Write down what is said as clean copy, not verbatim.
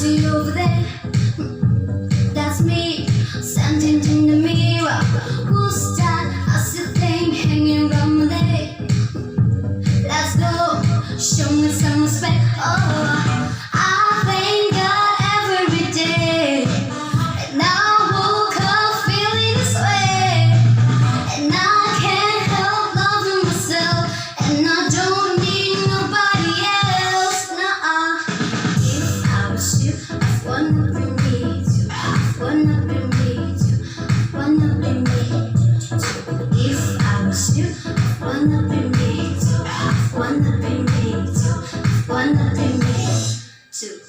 see over there. That's me, standing in the mirror. Who's that? I see a thing hanging around my leg. Let's go, show me some respect. Oh, I thank God every day. And now I woke up feeling this way. And I can't help loving myself. And I don't need nobody else. Nah, if I was you, I wanna be me too. I wanna be me too. I wanna be me too. If I was you, I wanna be me too. I wanna be me too. I wanna be me too.